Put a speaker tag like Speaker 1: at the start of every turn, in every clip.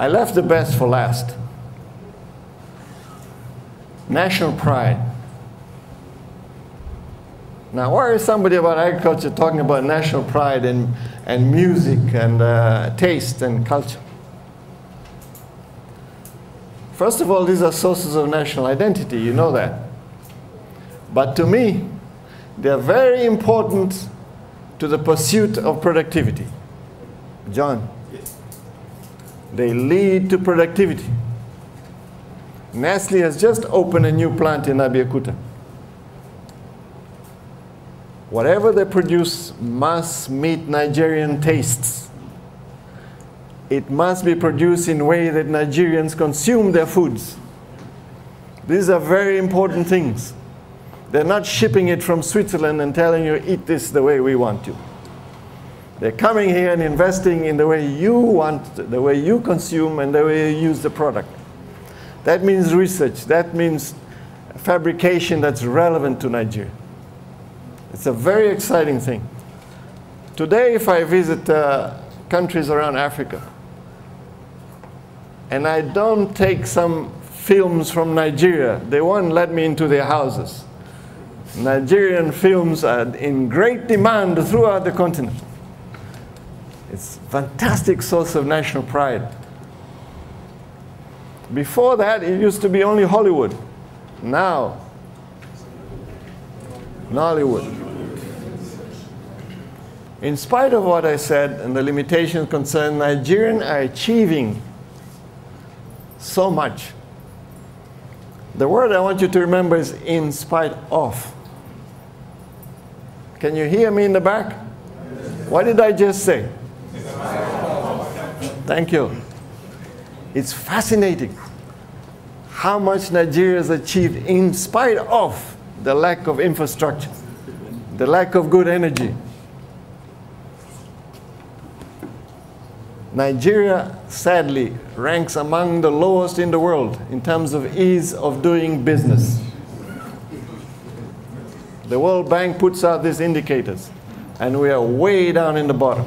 Speaker 1: I left the best for last. National pride. Now, why is somebody about agriculture talking about national pride and music and taste and culture? First of all, these are sources of national identity, you know that. But to me, they are very important to the pursuit of productivity. John, they lead to productivity. Nestle has just opened a new plant in Abeokuta. Whatever they produce must meet Nigerian tastes. It must be produced in a way that Nigerians consume their foods. These are very important things. They're not shipping it from Switzerland and telling you, eat this the way we want you. They're coming here and investing in the way you want, the way you consume, and the way you use the product. That means research. That means fabrication that's relevant to Nigeria. It's a very exciting thing. Today, if I visit countries around Africa, and I don't take some films from Nigeria, they won't let me into their houses. Nigerian films are in great demand throughout the continent. It's a fantastic source of national pride. Before that, it used to be only Hollywood. Now, Nollywood. In spite of what I said and the limitations concerned, Nigerians are achieving so much. The word I want you to remember is in spite of. Can you hear me in the back? What did I just say? Thank you. It's fascinating how much Nigeria has achieved in spite of the lack of infrastructure, the lack of good energy. Nigeria, sadly, ranks among the lowest in the world in terms of ease of doing business. The World Bank puts out these indicators, and we are way down in the bottom.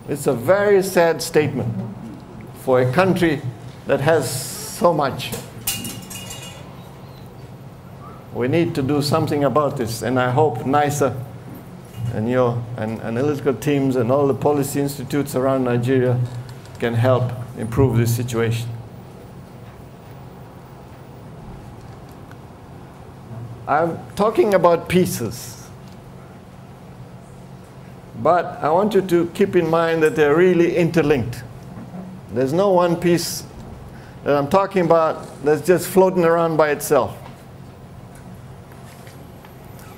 Speaker 1: It's a very sad statement for a country that has so much. We need to do something about this, and I hope NISER and your analytical teams and all the policy institutes around Nigeria can help improve this situation. I'm talking about pieces, but I want you to keep in mind that they're really interlinked. There's no one piece that I'm talking about that's just floating around by itself.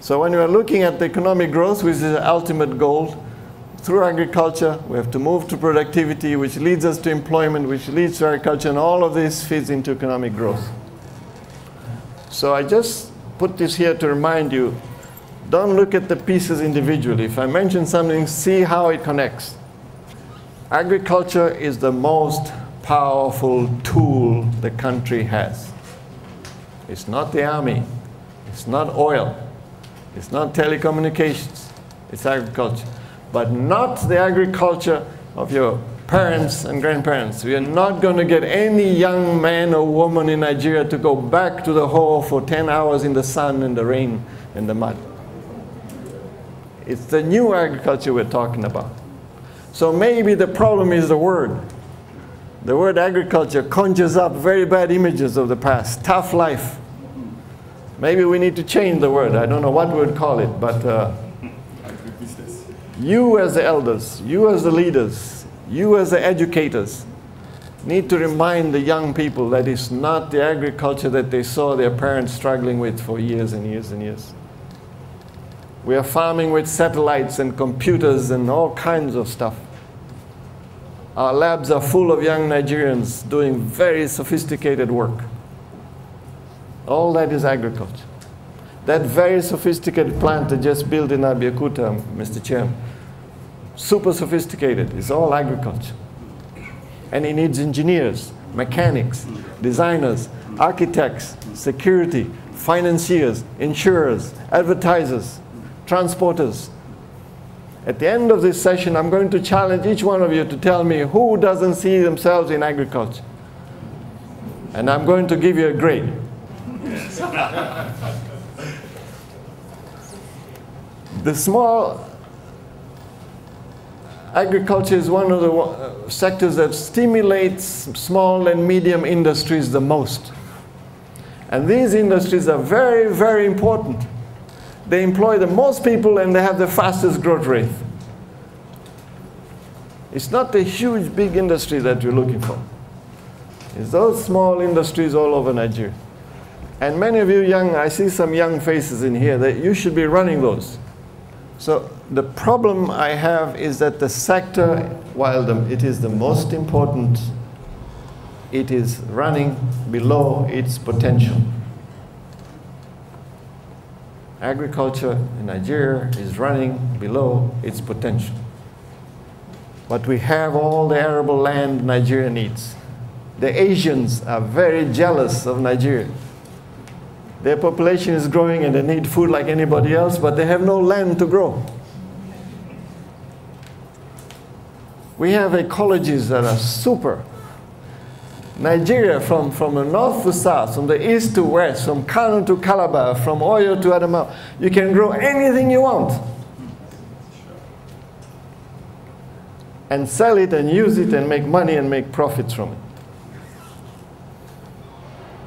Speaker 1: So when we are looking at the economic growth, which is the ultimate goal, through agriculture, we have to move to productivity, which leads us to employment, which leads to agriculture, and all of this feeds into economic growth. So I just put this here to remind you, don't look at the pieces individually. If I mention something, see how it connects. Agriculture is the most powerful tool the country has. It's not the army, it's not oil, it's not telecommunications, it's agriculture. But not the agriculture of your parents and grandparents. We are not going to get any young man or woman in Nigeria to go back to the hole for 10 hours in the sun and the rain and the mud. It's the new agriculture we're talking about. So maybe the problem is the word. The word agriculture conjures up very bad images of the past, tough life. Maybe we need to change the word. I don't know what we would call it, but you as the elders, you as the leaders, you as the educators need to remind the young people that it's not the agriculture that they saw their parents struggling with for years and years and years. We are farming with satellites and computers and all kinds of stuff. Our labs are full of young Nigerians doing very sophisticated work. All that is agriculture. That very sophisticated plant that just built in Abeokuta, Mr. Chairman, super sophisticated, it's all agriculture. And it needs engineers, mechanics, designers, architects, security, financiers, insurers, advertisers, transporters. At the end of this session, I'm going to challenge each one of you to tell me who doesn't see themselves in agriculture. And I'm going to give you a grade. The small agriculture is one of the sectors that stimulates small and medium industries the most. And these industries are very, very important. They employ the most people and they have the fastest growth rate. It's not the huge, big industry that we're looking for. It's those small industries all over Nigeria. And many of you young, I see some young faces in here, that you should be running those. So the problem I have is that the sector, while it is the most important, it is running below its potential. Agriculture in Nigeria is running below its potential. But we have all the arable land Nigeria needs. The Asians are very jealous of Nigeria. Their population is growing and they need food like anybody else, but they have no land to grow. We have ecologies that are super. Nigeria, from the north to south, from the east to west, from Kano to Calabar, from Oyo to Adamawa, you can grow anything you want. And sell it and use it and make money and make profits from it.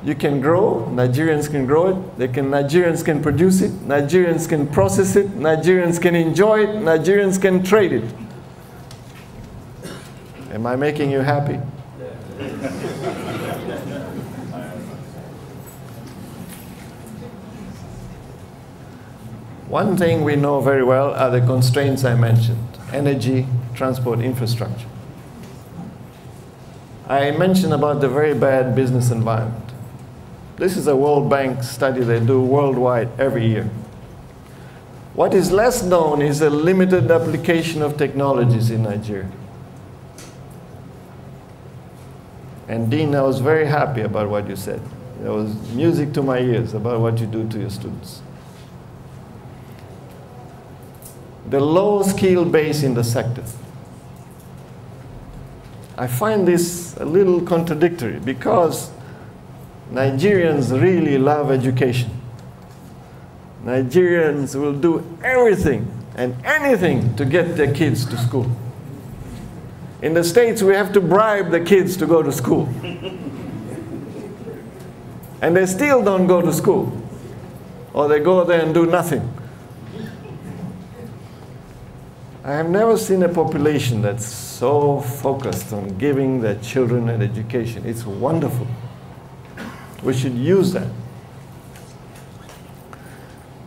Speaker 1: You can grow, Nigerians can grow it, Nigerians can produce it, Nigerians can process it, Nigerians can enjoy it, Nigerians can trade it. Am I making you happy? One thing we know very well are the constraints I mentioned: energy, transport, infrastructure. I mentioned about the very bad business environment. This is a World Bank study they do worldwide every year. What is less known is the limited application of technologies in Nigeria. And Dean, I was very happy about what you said. There was music to my ears about what you do to your students. The low skill base in the sector. I find this a little contradictory because Nigerians really love education. Nigerians will do everything and anything to get their kids to school. In the States, we have to bribe the kids to go to school. And they still don't go to school. Or they go there and do nothing. I have never seen a population that's so focused on giving their children an education. It's wonderful. We should use that.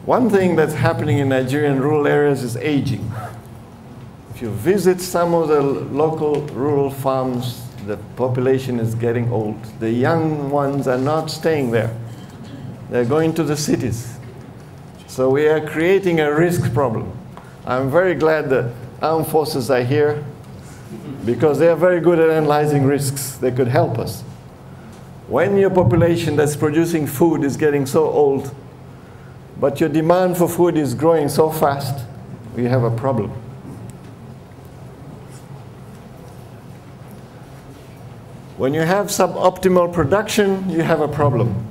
Speaker 1: One thing that's happening in Nigerian rural areas is aging. If you visit some of the local rural farms, the population is getting old. The young ones are not staying there. They're going to the cities. So we are creating a risk problem. I'm very glad the armed forces are here because they are very good at analyzing risks. They could help us. When your population that's producing food is getting so old, but your demand for food is growing so fast, we have a problem. When you have suboptimal production, you have a problem.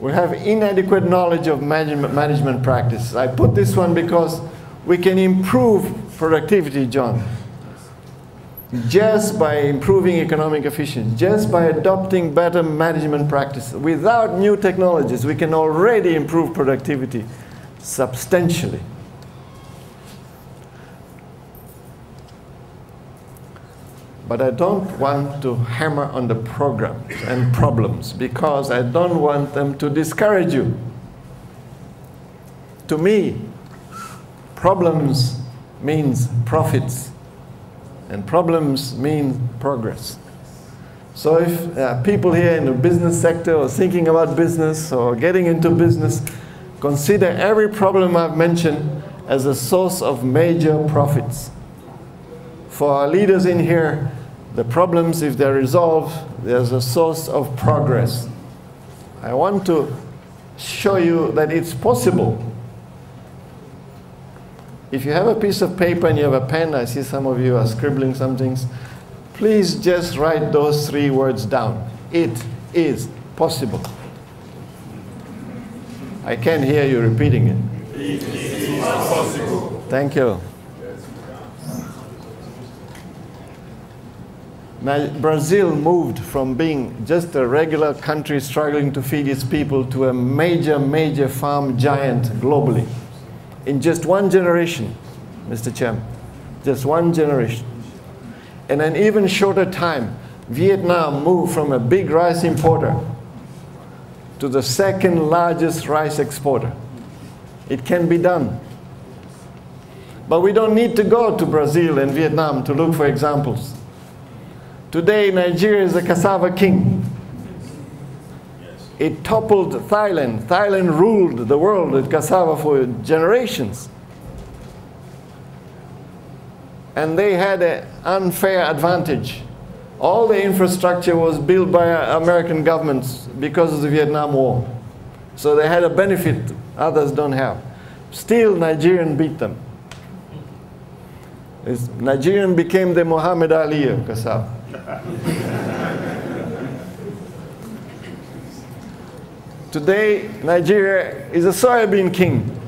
Speaker 1: We have inadequate knowledge of management practices. I put this one because we can improve productivity, John, just by improving economic efficiency, just by adopting better management practices. Without new technologies, we can already improve productivity substantially. But I don't want to hammer on the programs and problems because I don't want them to discourage you. To me, problems means profits, and problems mean progress. So if people here in the business sector or thinking about business or getting into business, consider every problem I've mentioned as a source of major profits. For our leaders in here, the problems, if they're resolved, there's a source of progress. I want to show you that it's possible. If you have a piece of paper and you have a pen, I see some of you are scribbling some things, please just write those 3 words down. It is possible. I can't hear you repeating it. It is possible. Thank you. Brazil moved from being just a regular country struggling to feed its people to a major, major farm giant globally. In just 1 generation, Mr. Chairman, just 1 generation. In an even shorter time, Vietnam moved from a big rice importer to the 2nd largest rice exporter. It can be done. But we don't need to go to Brazil and Vietnam to look for examples. Today, Nigeria is a cassava king. It toppled Thailand. Thailand ruled the world with cassava for generations. And they had an unfair advantage. All the infrastructure was built by American governments because of the Vietnam War. So they had a benefit others don't have. Still, Nigerian beat them. Nigerian became the Muhammad Ali of cassava. Today, Nigeria is a soybean king.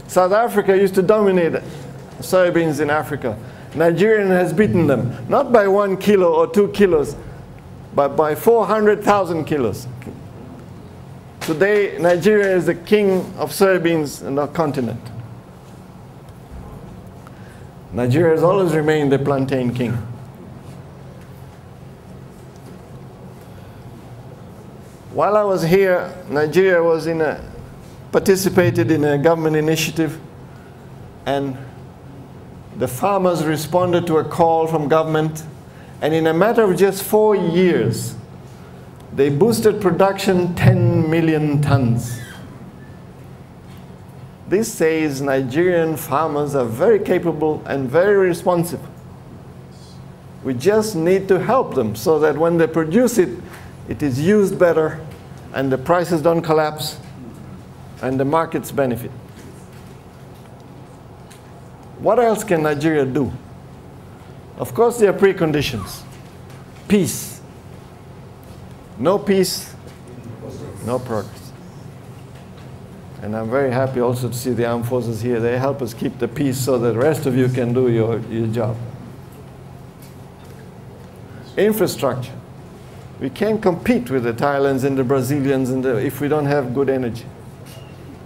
Speaker 1: South Africa used to dominate soybeans in Africa. Nigeria has beaten them, not by 1 kilo or 2 kilos, but by 400,000 kilos. Today, Nigeria is the king of soybeans in the continent. Nigeria has always remained the plantain king. While I was here, Nigeria was participated in a government initiative, and the farmers responded to a call from government, and in a matter of just 4 years, they boosted production 10 million tons. This says Nigerian farmers are very capable and very responsive. We just need to help them so that when they produce it, it is used better, and the prices don't collapse, and the markets benefit. What else can Nigeria do? Of course, there are preconditions. Peace. No peace, no progress. And I'm very happy also to see the armed forces here. They help us keep the peace so that the rest of you can do your job. Infrastructure. We can't compete with the Thailands and the Brazilians if we don't have good energy.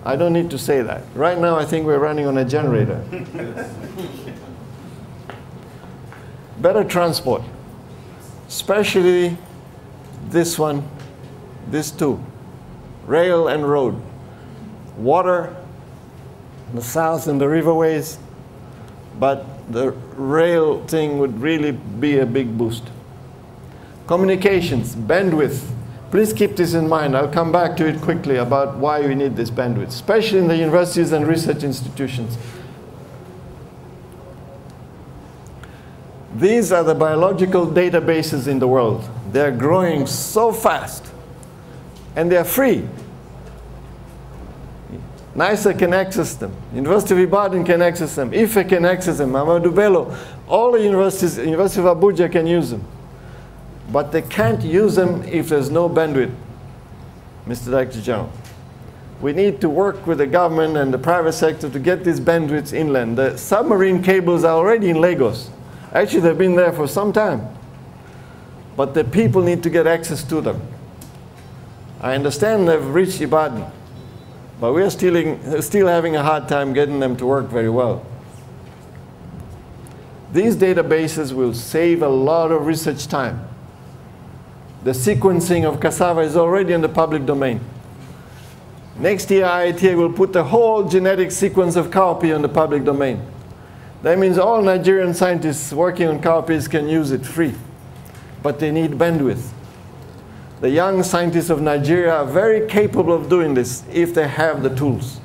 Speaker 1: I don't need to say that. Right now, I think we're running on a generator. Better transport, especially this one, this two, rail and road. Water, the south and the riverways, but the rail thing would really be a big boost. Communications, bandwidth. Please keep this in mind. I'll come back to it quickly about why we need this bandwidth, especially in the universities and research institutions. These are the biological databases in the world. They're growing so fast, and they're free. NISER can access them. University of Ibadan can access them. IFE can access them. Amadou Bello. All the universities, University of Abuja can use them. But they can't use them if there's no bandwidth, Mr. Director General. We need to work with the government and the private sector to get these bandwidths inland. The submarine cables are already in Lagos. Actually, they've been there for some time. But the people need to get access to them. I understand they've reached Ibadan, but we're still having a hard time getting them to work very well. These databases will save a lot of research time. The sequencing of cassava is already in the public domain. Next year, IITA will put the whole genetic sequence of cowpea in the public domain. That means all Nigerian scientists working on cowpeas can use it free. But they need bandwidth. The young scientists of Nigeria are very capable of doing this if they have the tools.